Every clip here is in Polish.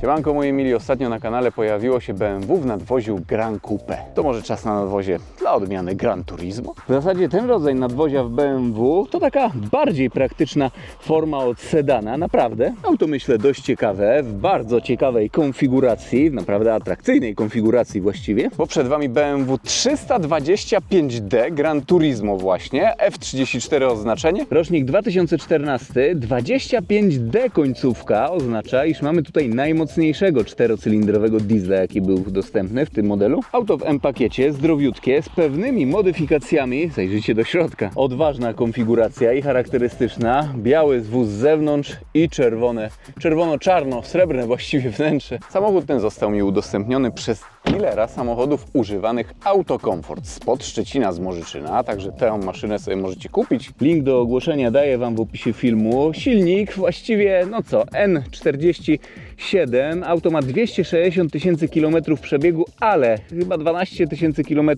Siemanko moi mili, ostatnio na kanale pojawiło się BMW w nadwoziu Gran Coupe. To może czas na nadwozie dla odmiany Gran Turismo? W zasadzie ten rodzaj nadwozia w BMW to taka bardziej praktyczna forma od sedana. Naprawdę, auto myślę dość ciekawe, w bardzo ciekawej konfiguracji, naprawdę atrakcyjnej konfiguracji właściwie. Bo przed Wami BMW 325D Gran Turismo właśnie, F34 oznaczenie. Rocznik 2014, 25D końcówka oznacza, iż mamy tutaj najmocniejszego czterocylindrowego diesla, jaki był dostępny w tym modelu. Auto w M-pakiecie, zdrowiutkie, z pewnymi modyfikacjami. Zajrzyjcie do środka. Odważna konfiguracja i charakterystyczna. Biały zwóz z zewnątrz i czerwone, czerwono-czarno, srebrne właściwie wnętrze. Samochód ten został mi udostępniony przez dealera samochodów używanych Auto Comfort spod Szczecina z Morzyczyna, także tę maszynę sobie możecie kupić. Link do ogłoszenia daję Wam w opisie filmu. Silnik właściwie, no co, N47, auto ma 260 000 km przebiegu, ale chyba 12 000 km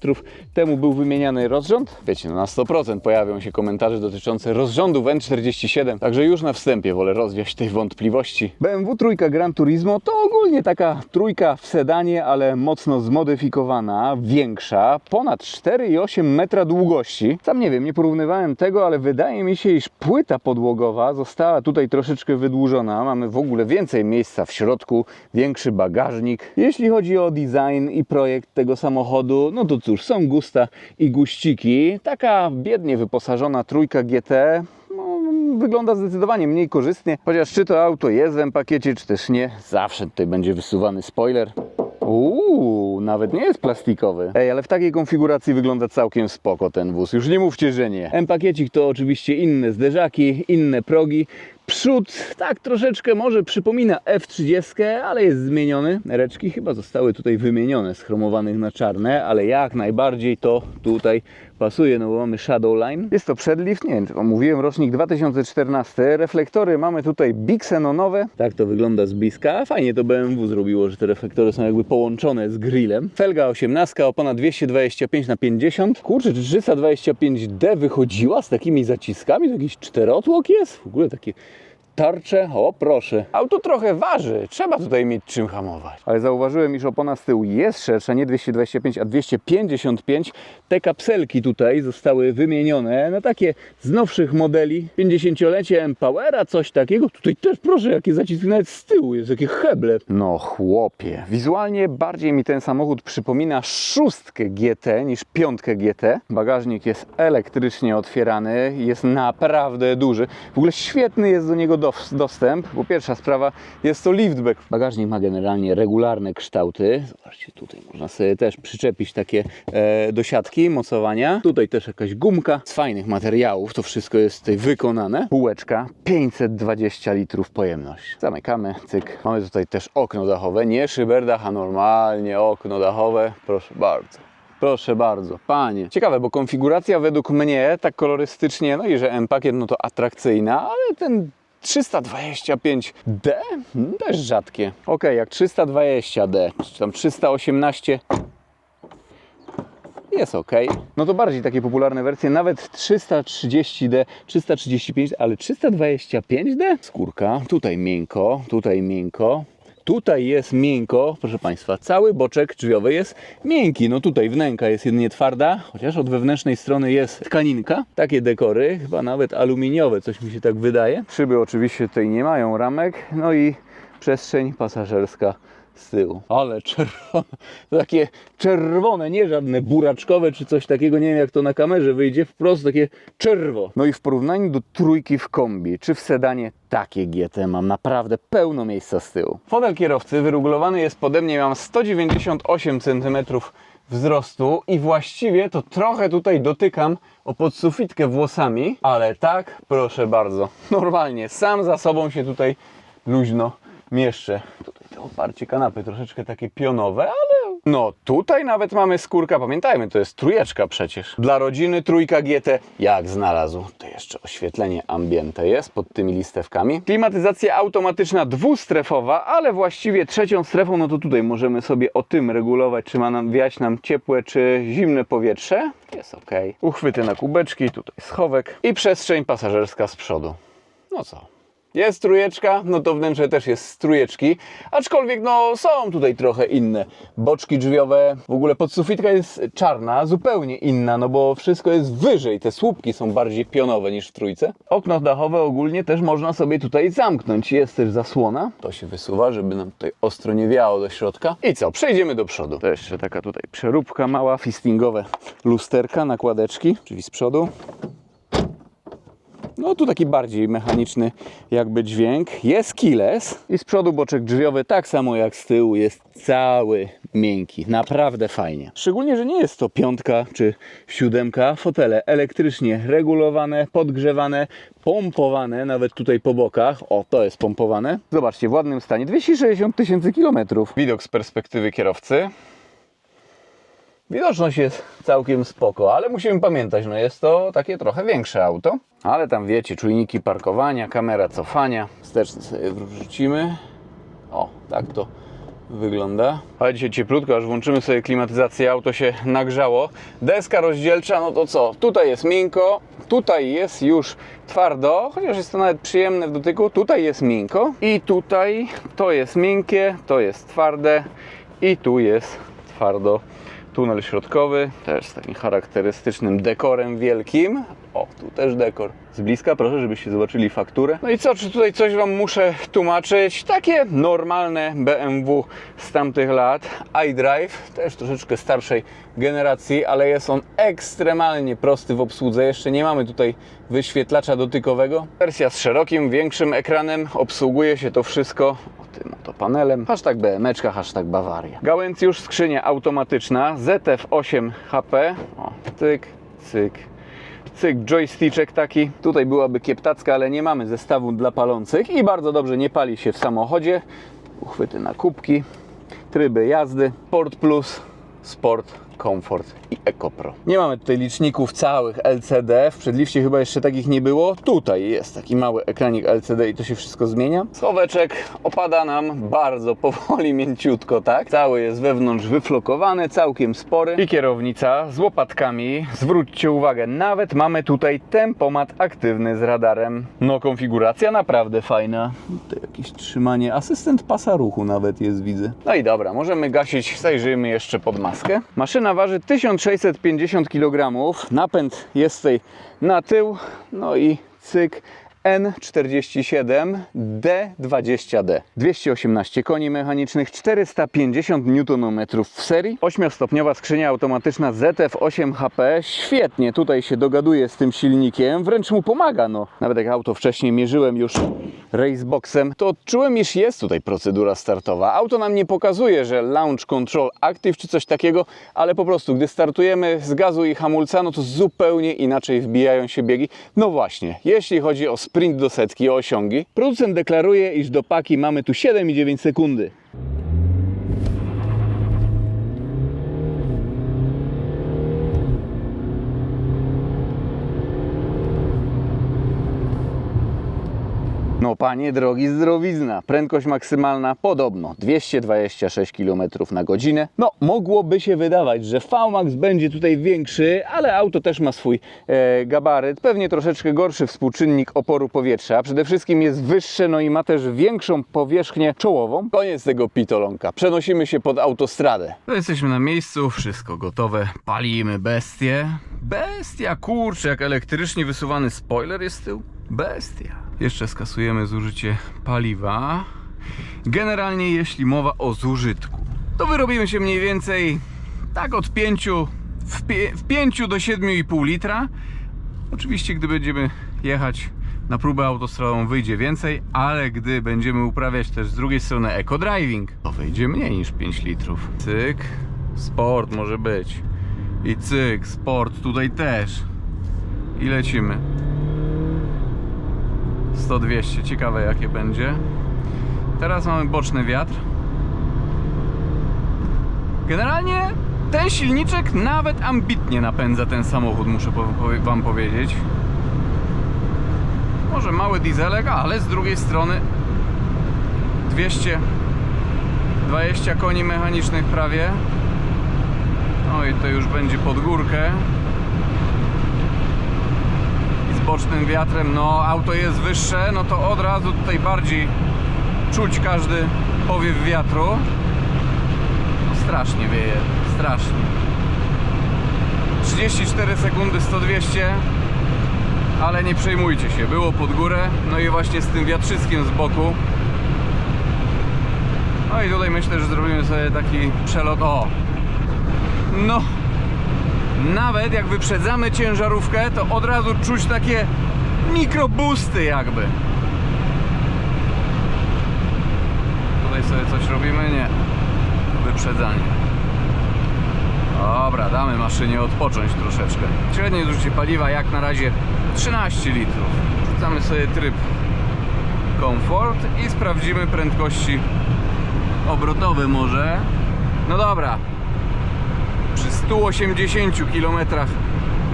temu był wymieniany rozrząd. Wiecie, no na 100% pojawią się komentarze dotyczące rozrządów N47, także już na wstępie wolę rozwiać tej wątpliwości. BMW trójka Gran Turismo to ogólnie taka trójka w sedanie, ale mocno zmodyfikowana, większa, ponad 4,8 metra długości. Sam nie wiem, nie porównywałem tego, ale wydaje mi się, iż płyta podłogowa została tutaj troszeczkę wydłużona. Mamy w ogóle więcej miejsca w środku, większy bagażnik. Jeśli chodzi o design i projekt tego samochodu, no to cóż, są gusta i guściki. Taka biednie wyposażona trójka GT wygląda zdecydowanie mniej korzystnie, chociaż czy to auto jest w M-pakiecie, czy też nie, zawsze tutaj będzie wysuwany spoiler. Nawet nie jest plastikowy. Ej, ale w takiej konfiguracji wygląda całkiem spoko ten wóz. Już nie mówcie, że nie. M-pakiecik to oczywiście inne zderzaki, inne progi. Przód tak troszeczkę może przypomina F30, ale jest zmieniony. Reczki chyba zostały tutaj wymienione z chromowanych na czarne, ale jak najbardziej to tutaj pasuje, no bo mamy Shadowline. Jest to przedlift, nie wiem czy Wam mówiłem, rocznik 2014. Reflektory mamy tutaj bixenonowe. Tak to wygląda z bliska. Fajnie to BMW zrobiło, że te reflektory są jakby połączone z grillem. Felga 18, opona 225/50. Kurczę, czy 325D wychodziła z takimi zaciskami? To jakiś czterotłok jest? W ogóle takie tarcze, o proszę. Auto trochę waży, trzeba tutaj mieć czym hamować. Ale zauważyłem, iż opona z tyłu jest szersza, nie 225, a 255. Te kapselki tutaj zostały wymienione na takie z nowszych modeli. 50-lecie M-Powera, coś takiego. Tutaj też proszę, jakie zaciski nawet z tyłu jest, jakie heble. No chłopie, wizualnie bardziej mi ten samochód przypomina 6 GT niż 5 GT. Bagażnik jest elektrycznie otwierany, jest naprawdę duży. W ogóle świetny jest do niego dostęp, bo pierwsza sprawa jest to liftback. Bagażnik ma generalnie regularne kształty. Zobaczcie, tutaj można sobie też przyczepić takie dosiadki, mocowania. Tutaj też jakaś gumka z fajnych materiałów. To wszystko jest tutaj wykonane. Półeczka, 520 litrów pojemność. Zamykamy, cyk. Mamy tutaj też okno dachowe, nie szyberdach, a normalnie okno dachowe. Proszę bardzo. Proszę bardzo, panie. Ciekawe, bo konfiguracja według mnie tak kolorystycznie, no i że M-pakiet, no to atrakcyjna, ale ten 325D też rzadkie. Ok, jak 320D, czy tam 318 jest ok. No to bardziej takie popularne wersje, nawet 330D, 335, ale 325D? Skórka, tutaj miękko, tutaj miękko. Tutaj jest miękko, proszę Państwa, cały boczek drzwiowy jest miękki. No tutaj wnęka jest jedynie twarda, chociaż od wewnętrznej strony jest tkaninka. Takie dekory, chyba nawet aluminiowe, coś mi się tak wydaje. Szyby oczywiście tutaj nie mają ramek, no i przestrzeń pasażerska z tyłu. Ale czerwone, takie czerwone, nie żadne buraczkowe czy coś takiego, nie wiem jak to na kamerze wyjdzie, wprost takie czerwo. No i w porównaniu do trójki w kombi, czy w sedanie, takie GT mam naprawdę pełno miejsca z tyłu. Fotel kierowcy wyregulowany jest pode mnie, mam 198 cm wzrostu i właściwie to trochę tutaj dotykam o podsufitkę włosami, ale tak, proszę bardzo, normalnie, sam za sobą się tutaj luźno mieszczę. Tutaj to oparcie kanapy troszeczkę takie pionowe, ale no tutaj nawet mamy skórka, pamiętajmy, to jest trójeczka przecież. Dla rodziny trójka GT jak znalazł. Tutaj jeszcze oświetlenie ambiente jest pod tymi listewkami. Klimatyzacja automatyczna dwustrefowa, ale właściwie trzecią strefą, no to tutaj możemy sobie o tym regulować, czy ma nam wiać nam ciepłe, czy zimne powietrze. Jest ok. Uchwyty na kubeczki, tutaj schowek i przestrzeń pasażerska z przodu. No co? Jest trójeczka, no to wnętrze też jest z trójeczki, aczkolwiek no są tutaj trochę inne. Boczki drzwiowe, w ogóle podsufitka jest czarna, zupełnie inna, no bo wszystko jest wyżej, te słupki są bardziej pionowe niż w trójce. Okno dachowe ogólnie też można sobie tutaj zamknąć, jest też zasłona. To się wysuwa, żeby nam tutaj ostro nie wiało do środka. I co, przejdziemy do przodu. To jeszcze taka tutaj przeróbka mała, fistingowe lusterka, nakładeczki, czyli z przodu. No tu taki bardziej mechaniczny jakby dźwięk. Jest keyless i z przodu boczek drzwiowy tak samo jak z tyłu jest cały miękki. Naprawdę fajnie. Szczególnie, że nie jest to 5 czy 7. Fotele elektrycznie regulowane, podgrzewane, pompowane, nawet tutaj po bokach. O, to jest pompowane. Zobaczcie, w ładnym stanie. 260 000 kilometrów. Widok z perspektywy kierowcy. Widoczność jest całkiem spoko, ale musimy pamiętać, no jest to takie trochę większe auto. Ale tam wiecie, czujniki parkowania, kamera cofania. Wsteczny sobie wrzucimy. O, tak to wygląda. Ale dzisiaj cieplutko, aż włączymy sobie klimatyzację, auto się nagrzało. Deska rozdzielcza, no to co? Tutaj jest miękko, tutaj jest już twardo, chociaż jest to nawet przyjemne w dotyku. Tutaj jest miękko i tutaj to jest miękkie, to jest twarde i tu jest twardo. Tunel środkowy, też z takim charakterystycznym dekorem wielkim. O, tu też dekor. Z bliska proszę, żebyście zobaczyli fakturę. No i co, czy tutaj coś Wam muszę tłumaczyć? Takie normalne BMW z tamtych lat. iDrive, też troszeczkę starszej generacji, ale jest on ekstremalnie prosty w obsłudze. Jeszcze nie mamy tutaj wyświetlacza dotykowego. Wersja z szerokim, większym ekranem. Obsługuje się to wszystko tym oto panelem. Hashtag BMeczka, hashtag Bawaria. Gałęcjusz, skrzynia automatyczna, ZF8 HP. O, cyk, cyk, cyk, joysticzek taki. Tutaj byłaby kieptacka, ale nie mamy zestawu dla palących i bardzo dobrze nie pali się w samochodzie. Uchwyty na kubki, tryby jazdy, Sport Plus, Sport, Comfort i Eco Pro. Nie mamy tutaj liczników całych LCD, w przedlifcie chyba jeszcze takich nie było. Tutaj jest taki mały ekranik LCD i to się wszystko zmienia. Schoweczek opada nam bardzo powoli, mięciutko, tak? Cały jest wewnątrz wyflokowany, całkiem spory. I kierownica z łopatkami. Zwróćcie uwagę, nawet mamy tutaj tempomat aktywny z radarem. No konfiguracja naprawdę fajna. Tutaj jakieś trzymanie, asystent pasa ruchu nawet jest, widzę. No i dobra, możemy gasić, zajrzyjmy jeszcze pod maskę. Maszyna waży 1650 kg, napęd jest tutaj na tył, no i cyk, N47D20D. 218 koni mechanicznych, 450 Nm w serii, 8-stopniowa skrzynia automatyczna ZF8 HP. Świetnie tutaj się dogaduje z tym silnikiem, wręcz mu pomaga. No. Nawet jak auto wcześniej mierzyłem już raceboxem, to odczułem, iż jest tutaj procedura startowa. Auto nam nie pokazuje, że Launch Control Active czy coś takiego, ale po prostu gdy startujemy z gazu i hamulca, no to zupełnie inaczej wbijają się biegi. No właśnie, jeśli chodzi o sprint do setki, o osiągi, producent deklaruje, iż do paki mamy tu 7,9 sekundy. No panie drogi, zdrowizna. Prędkość maksymalna podobno 226 km na godzinę. No mogłoby się wydawać, że VMAX będzie tutaj większy, ale auto też ma swój gabaryt. Pewnie troszeczkę gorszy współczynnik oporu powietrza. Przede wszystkim jest wyższe, no i ma też większą powierzchnię czołową. Koniec tego pitolonka. Przenosimy się pod autostradę. To jesteśmy na miejscu, wszystko gotowe. Palimy bestię. Bestia, kurczę, jak elektrycznie wysuwany spoiler jest z tyłu. Bestia. Jeszcze skasujemy zużycie paliwa. Generalnie jeśli mowa o zużytku, to wyrobimy się mniej więcej tak od 5 do 7,5 litra. Oczywiście gdy będziemy jechać na próbę autostradą wyjdzie więcej, ale gdy będziemy uprawiać też z drugiej strony eco-driving, to wyjdzie mniej niż 5 litrów. Cyk, sport może być. I cyk, sport tutaj też. I lecimy. 100-200, ciekawe jakie będzie. Teraz mamy boczny wiatr. Generalnie ten silniczek nawet ambitnie napędza ten samochód, muszę wam powiedzieć. Może mały dieselek, ale z drugiej strony 220 koni mechanicznych prawie. No i to już będzie pod górkę. bocznym wiatrem, no auto jest wyższe, no to od razu tutaj bardziej czuć każdy powiew wiatru. No strasznie wieje, strasznie. 34 sekundy 100-200, ale nie przejmujcie się, było pod górę, no i właśnie z tym wiatrzyskiem z boku. No i tutaj myślę, że zrobimy sobie taki przelot, o! No! Nawet jak wyprzedzamy ciężarówkę, to od razu czuć takie mikrobusty jakby. Tutaj sobie coś robimy? Nie. Wyprzedzanie. Dobra, damy maszynie odpocząć troszeczkę. Średnie zużycie paliwa jak na razie 13 litrów. Wrzucamy sobie tryb komfort i sprawdzimy prędkości obrotowe może. No dobra. Przy 180 km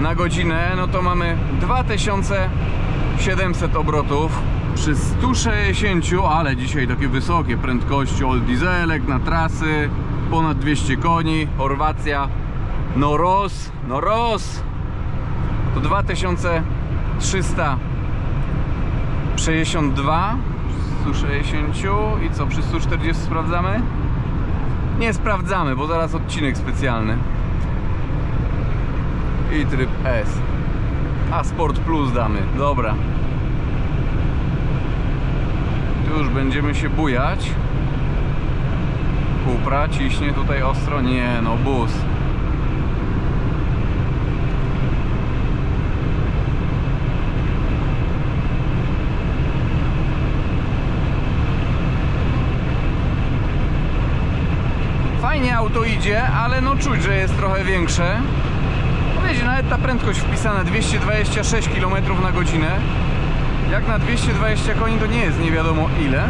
na godzinę, no to mamy 2700 obrotów. Przy 160, ale dzisiaj takie wysokie prędkości, all dieselek na trasy, ponad 200 koni, Chorwacja, no roz, to 2362 przy 160 i co, przy 140 sprawdzamy? Nie sprawdzamy, bo zaraz odcinek specjalny. I tryb S. A Sport Plus damy, dobra. Tu już będziemy się bujać. Kupra ciśnie tutaj ostro, nie no, bus. Fajnie auto idzie, ale no czuć, że jest trochę większe. No wiecie, nawet ta prędkość wpisana 226 km na godzinę. Jak na 220 koni to nie jest nie wiadomo ile.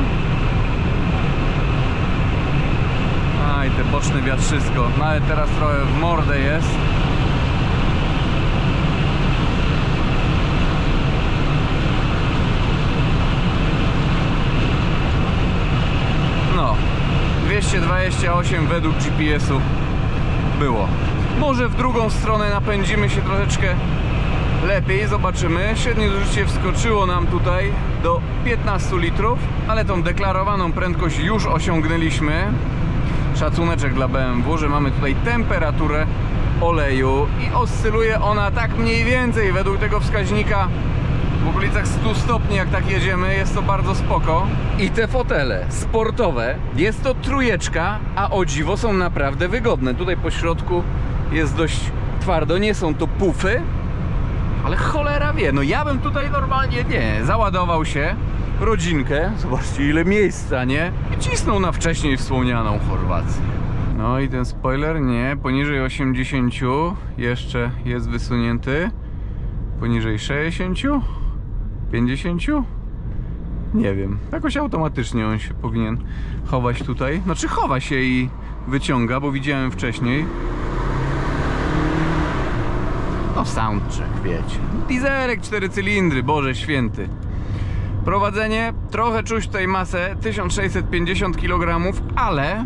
A i te boczne wiatrzysko, nawet teraz trochę w mordę jest. No 228 według GPS-u było. Może w drugą stronę napędzimy się troszeczkę lepiej, zobaczymy. Średnie zużycie wskoczyło nam tutaj do 15 litrów, ale tą deklarowaną prędkość już osiągnęliśmy. Szacuneczek dla BMW, że mamy tutaj temperaturę oleju i oscyluje ona tak mniej więcej według tego wskaźnika w okolicach 100 stopni, jak tak jedziemy, jest to bardzo spoko. I te fotele sportowe, jest to trójeczka, a o dziwo są naprawdę wygodne. Tutaj po środku jest dość twardo, nie są to pufy, ale cholera wie, no ja bym tutaj normalnie, nie, załadował się, rodzinkę, zobaczcie ile miejsca, nie? I cisnął na wcześniej wspomnianą Chorwację. No i ten spoiler, nie, poniżej 80 jeszcze jest wysunięty, poniżej 60, 50, nie wiem, jakoś automatycznie on się powinien chować tutaj, znaczy chowa się i wyciąga, bo widziałem wcześniej. No soundcheck, wiecie, dieselek 4 cylindry, Boże święty. Prowadzenie, trochę czuć tutaj masę, 1650 kg, ale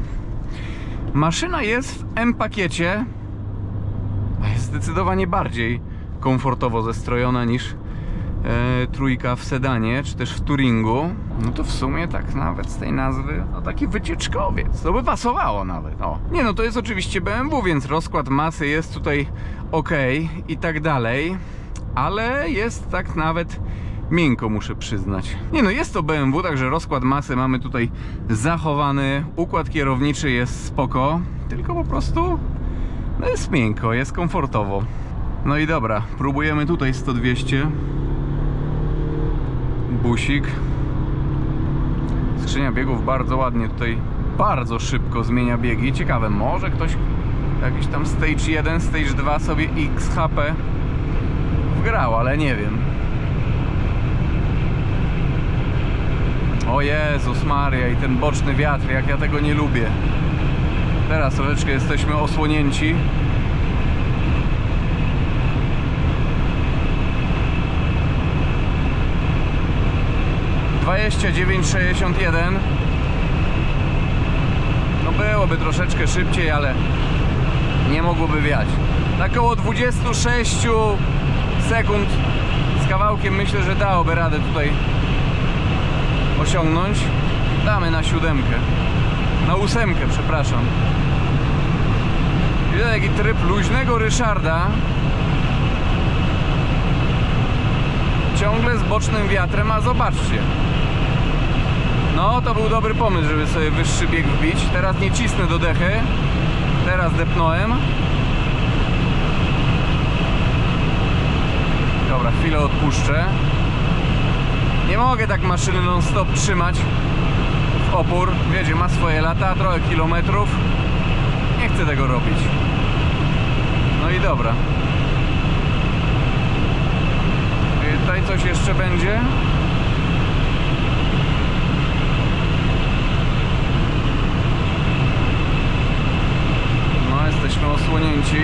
maszyna jest w M-pakiecie, a jest zdecydowanie bardziej komfortowo zestrojona niż trójka w sedanie, czy też w touringu. No to w sumie tak nawet z tej nazwy, no taki wycieczkowiec, to by pasowało nawet, o. Nie no, to jest oczywiście BMW, więc rozkład masy jest tutaj ok i tak dalej, ale jest tak nawet miękko, muszę przyznać. Nie no, jest to BMW, także rozkład masy mamy tutaj zachowany, układ kierowniczy jest spoko, tylko po prostu no jest miękko, jest komfortowo. No i dobra, próbujemy tutaj 100-200. Busik. Skrzynia biegów bardzo ładnie tutaj, bardzo szybko zmienia biegi. Ciekawe, może ktoś jakiś tam stage 1, stage 2 sobie XHP wgrał, ale nie wiem. O Jezus Maria, i ten boczny wiatr, jak ja tego nie lubię. Teraz troszeczkę jesteśmy osłonięci. (29,61). No byłoby troszeczkę szybciej, ale nie mogłoby wiać. Na około 26 sekund z kawałkiem myślę, że dałoby radę tutaj osiągnąć. Damy na 7. Na 8, przepraszam. Widzę taki tryb luźnego Ryszarda. Ciągle z bocznym wiatrem, a zobaczcie. No, to był dobry pomysł, żeby sobie wyższy bieg wbić. Teraz nie cisnę do dechy. Teraz depnąłem. Dobra, chwilę odpuszczę. Nie mogę tak maszyny non stop trzymać w opór. Wiecie, ma swoje lata, trochę kilometrów. Nie chcę tego robić. No i dobra. I tutaj coś jeszcze będzie. No, jesteśmy osłonięci.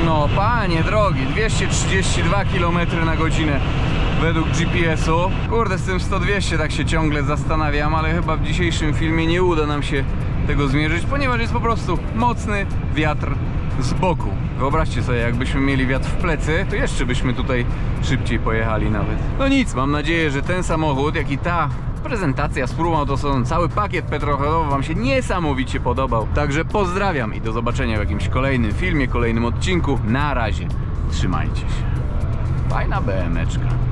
No, panie drogi, 232 km na godzinę według GPS-u. Kurde, z tym 100-200 tak się ciągle zastanawiam, ale chyba w dzisiejszym filmie nie uda nam się tego zmierzyć, ponieważ jest po prostu mocny wiatr z boku. Wyobraźcie sobie, jakbyśmy mieli wiatr w plecy, to jeszcze byśmy tutaj szybciej pojechali nawet. No nic, mam nadzieję, że ten samochód, jak i ta prezentacja z próbą autosalonu, cały pakiet petrochelowy Wam się niesamowicie podobał. Także pozdrawiam i do zobaczenia w jakimś kolejnym filmie, kolejnym odcinku. Na razie, trzymajcie się. Fajna BM-eczka.